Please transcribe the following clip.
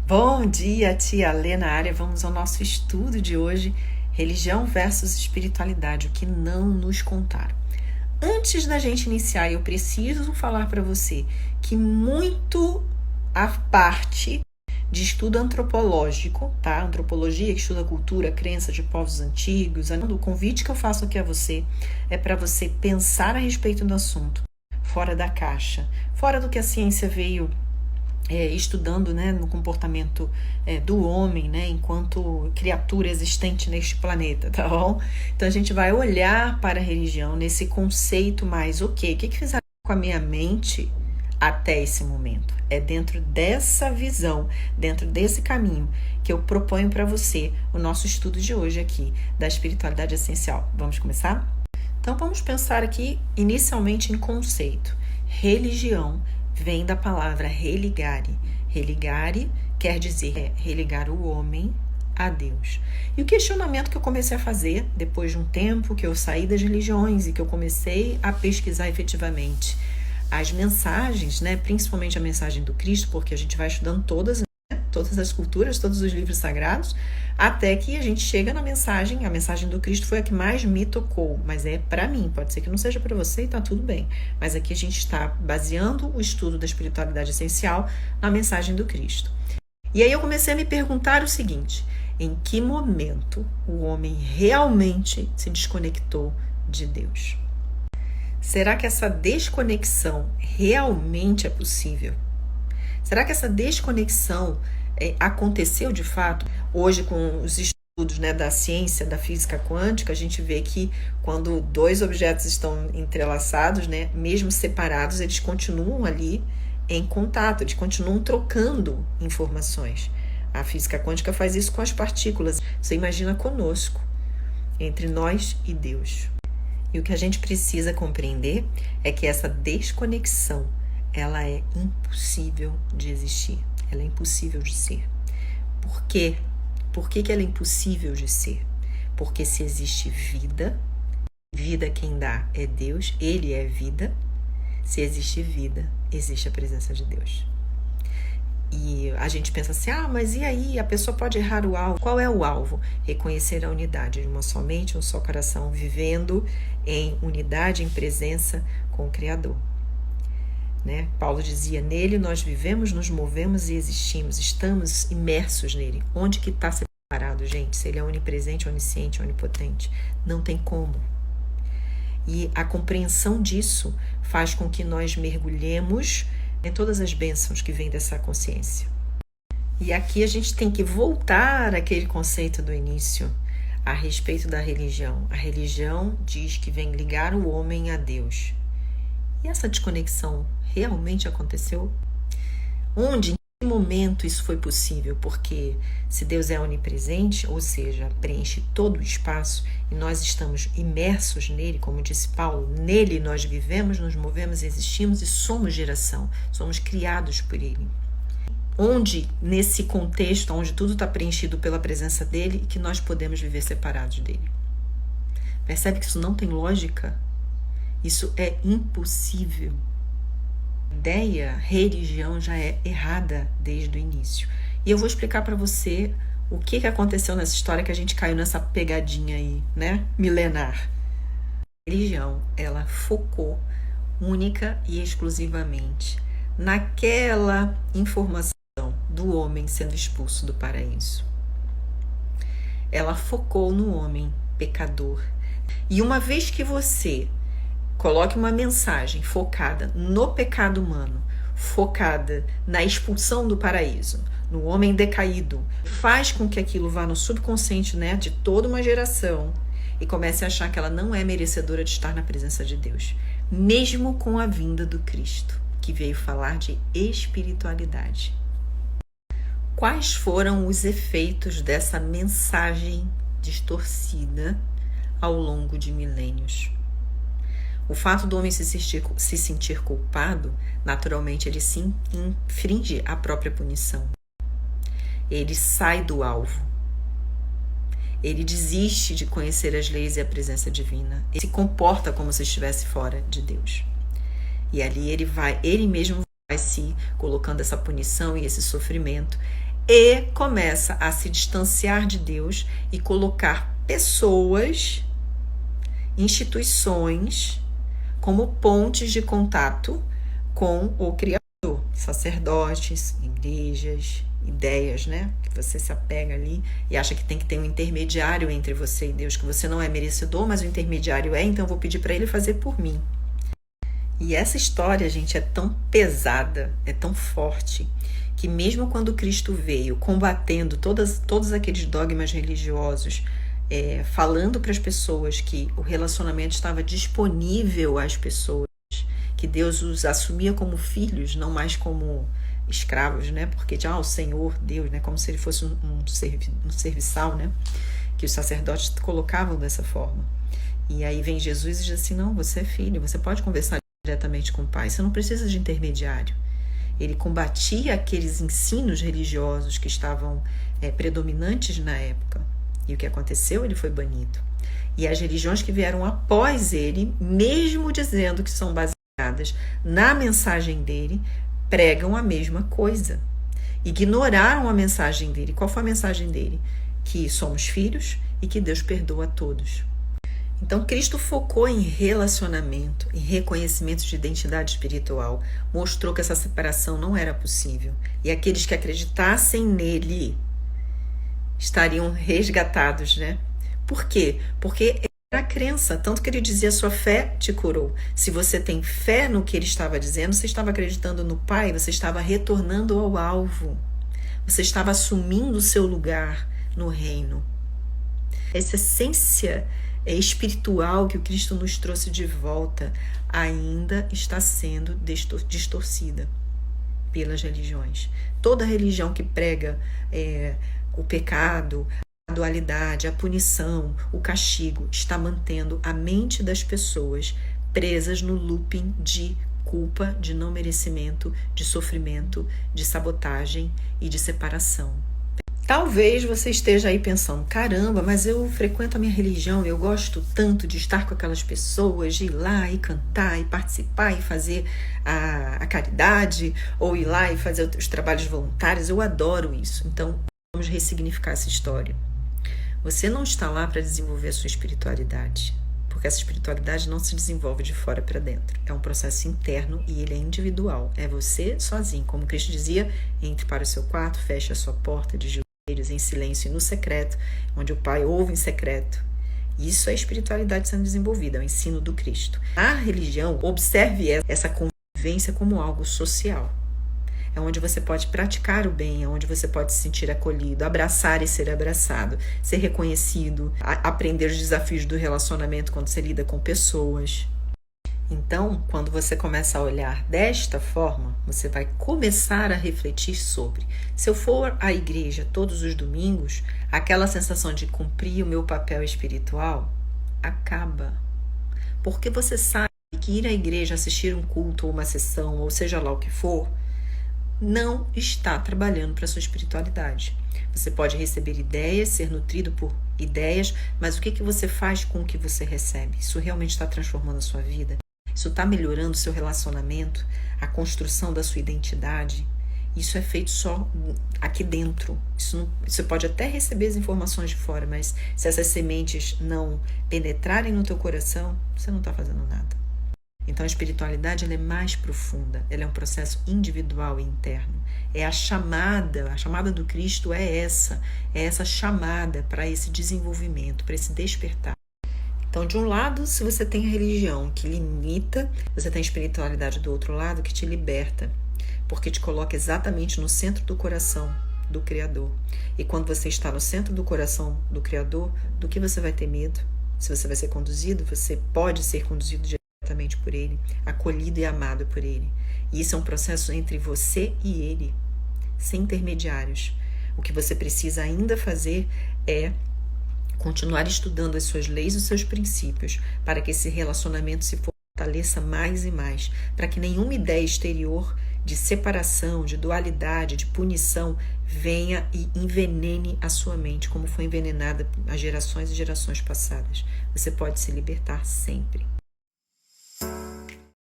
Bom dia, tia Lê na área. Vamos ao nosso estudo de hoje, religião versus espiritualidade, o que não nos contaram. Antes da gente iniciar, eu preciso falar para você que muito a parte de estudo antropológico, tá? Antropologia que estuda cultura, crença de povos antigos. O convite que eu faço aqui a você é para você pensar a respeito do assunto, fora da caixa, fora do que a ciência veio estudando, né, no comportamento do homem, né, enquanto criatura existente neste planeta, tá bom? Então a gente vai olhar para a religião nesse conceito mais, o que fizeram com a minha mente até esse momento? É dentro dessa visão, dentro desse caminho que eu proponho para você o nosso estudo de hoje aqui da espiritualidade essencial. Vamos começar? Então vamos pensar aqui inicialmente em conceito. Religião vem da palavra religare. Religare quer dizer religar o homem a Deus. E o questionamento que eu comecei a fazer, depois de um tempo que eu saí das religiões e que eu comecei a pesquisar efetivamente as mensagens, né, principalmente a mensagem do Cristo, porque a gente vai estudando todas as culturas, todos os livros sagrados, até que a gente chega na mensagem. A mensagem do Cristo foi a que mais me tocou, mas é para mim, pode ser que não seja para você e tá tudo bem, mas aqui a gente está baseando o estudo da espiritualidade essencial na mensagem do Cristo. E aí eu comecei a me perguntar o seguinte: em que momento o homem realmente se desconectou de Deus? Será que essa desconexão realmente é possível? Será que essa desconexão aconteceu de fato? Hoje, com os estudos, né, da ciência, da física quântica, a gente vê que quando dois objetos estão entrelaçados, né, mesmo separados, eles continuam ali em contato, eles continuam trocando informações. A física quântica faz isso com as partículas. Você imagina conosco, entre nós e Deus. E o que a gente precisa compreender é que essa desconexão, ela é impossível de existir. Ela é impossível de ser. Por quê? Por que ela é impossível de ser? Porque se existe vida, vida quem dá é Deus, Ele é vida. Se existe vida, existe a presença de Deus. E a gente pensa assim, mas e aí? A pessoa pode errar o alvo. Qual é o alvo? Reconhecer a unidade de uma só mente, um só coração, vivendo em unidade, em presença com o Criador. Né? Paulo dizia, nele nós vivemos, nos movemos e existimos, estamos imersos nele. Onde que está separado, gente? Se ele é onipresente, onisciente, onipotente, não tem como. E a compreensão disso faz com que nós mergulhemos em todas as bênçãos que vêm dessa consciência. E aqui a gente tem que voltar àquele conceito do início a respeito da religião. A religião diz que vem ligar o homem a Deus. E essa desconexão realmente aconteceu? Onde, em que momento isso foi possível? Porque se Deus é onipresente, ou seja, preenche todo o espaço, e nós estamos imersos nele, como disse Paulo, nele nós vivemos, nos movemos, existimos e somos geração, somos criados por ele. Onde, nesse contexto, onde tudo está preenchido pela presença dele, que nós podemos viver separados dele? Percebe que isso não tem lógica? Isso é impossível. A ideia, religião, já é errada desde o início. E eu vou explicar para você o que aconteceu nessa história que a gente caiu nessa pegadinha aí, né? Milenar. A religião, ela focou única e exclusivamente naquela informação do homem sendo expulso do paraíso. Ela focou no homem pecador. E uma vez que você coloque uma mensagem focada no pecado humano, focada na expulsão do paraíso, no homem decaído, faz com que aquilo vá no subconsciente, né, de toda uma geração e comece a achar que ela não é merecedora de estar na presença de Deus, mesmo com a vinda do Cristo, que veio falar de espiritualidade. Quais foram os efeitos dessa mensagem distorcida ao longo de milênios? O fato do homem se sentir culpado, naturalmente ele se infringe a própria punição. Ele sai do alvo. Ele desiste de conhecer as leis e a presença divina. Ele se comporta como se estivesse fora de Deus. E ali ele mesmo vai se colocando essa punição e esse sofrimento e começa a se distanciar de Deus e colocar pessoas, instituições, como pontes de contato com o Criador. Sacerdotes, igrejas, ideias, né? Que você se apega ali e acha que tem que ter um intermediário entre você e Deus, que você não é merecedor, mas o intermediário é, então eu vou pedir para ele fazer por mim. E essa história, gente, é tão pesada, é tão forte, que mesmo quando Cristo veio combatendo todos aqueles dogmas religiosos, falando para as pessoas que o relacionamento estava disponível às pessoas, que Deus os assumia como filhos, não mais como escravos, né? Porque o Senhor Deus, né? Como se ele fosse um serviçal, né? Que os sacerdotes colocavam dessa forma. E aí vem Jesus e diz assim: não, você é filho, você pode conversar diretamente com o Pai, você não precisa de intermediário. Ele combatia aqueles ensinos religiosos que estavam predominantes na época. E o que aconteceu? Ele foi banido. E as religiões que vieram após ele, mesmo dizendo que são baseadas na mensagem dele, pregam a mesma coisa. Ignoraram a mensagem dele. Qual foi a mensagem dele? Que somos filhos e que Deus perdoa a todos. Então, Cristo focou em relacionamento, em reconhecimento de identidade espiritual, mostrou que essa separação não era possível. E aqueles que acreditassem nele estariam resgatados, né? Por quê? Porque era a crença, tanto que ele dizia: sua fé te curou. Se você tem fé no que ele estava dizendo, você estava acreditando no Pai, você estava retornando ao alvo, você estava assumindo o seu lugar no reino. Essa essência espiritual que o Cristo nos trouxe de volta ainda está sendo distorcida pelas religiões. Toda religião que prega o pecado, a dualidade, a punição, o castigo, está mantendo a mente das pessoas presas no looping de culpa, de não merecimento, de sofrimento, de sabotagem e de separação. Talvez você esteja aí pensando: caramba, mas eu frequento a minha religião, eu gosto tanto de estar com aquelas pessoas, de ir lá e cantar e participar e fazer a caridade, ou ir lá e fazer os trabalhos voluntários, eu adoro isso. Então, vamos ressignificar essa história. Você não está lá para desenvolver a sua espiritualidade, porque essa espiritualidade não se desenvolve de fora para dentro. É um processo interno e ele é individual. É você sozinho. Como Cristo dizia: entre para o seu quarto, feche a sua porta de joelhos em silêncio e no secreto, onde o Pai ouve em secreto. Isso é espiritualidade sendo desenvolvida, é o ensino do Cristo. A religião, observe essa convivência como algo social. É onde você pode praticar o bem, é onde você pode se sentir acolhido, abraçar e ser abraçado, ser reconhecido, aprender os desafios do relacionamento quando você lida com pessoas. Então, quando você começa a olhar desta forma, você vai começar a refletir sobre: se eu for à igreja todos os domingos, aquela sensação de cumprir o meu papel espiritual acaba. Porque você sabe que ir à igreja, assistir um culto ou uma sessão, ou seja lá o que for, não está trabalhando para a sua espiritualidade. Você pode receber ideias, ser nutrido por ideias, mas o que você faz com o que você recebe? Isso realmente está transformando a sua vida? Isso está melhorando o seu relacionamento, a construção da sua identidade? Isso é feito só aqui dentro. Você pode até receber as informações de fora, mas se essas sementes não penetrarem no teu coração, você não está fazendo nada. Então a espiritualidade ela é mais profunda, ela é um processo individual e interno. É a chamada do Cristo é essa chamada para esse desenvolvimento, para esse despertar. Então, de um lado, se você tem a religião que limita, você tem a espiritualidade do outro lado que te liberta, porque te coloca exatamente no centro do coração do Criador. E quando você está no centro do coração do Criador, do que você vai ter medo? Se você vai ser conduzido, você pode ser conduzido diretamente por Ele, acolhido e amado por Ele. E isso é um processo entre você e Ele, sem intermediários. O que você precisa ainda fazer é continuar estudando as suas leis e os seus princípios, para que esse relacionamento se fortaleça mais e mais, para que nenhuma ideia exterior de separação, de dualidade, de punição venha e envenene a sua mente, como foi envenenada as gerações e gerações passadas. Você pode se libertar sempre.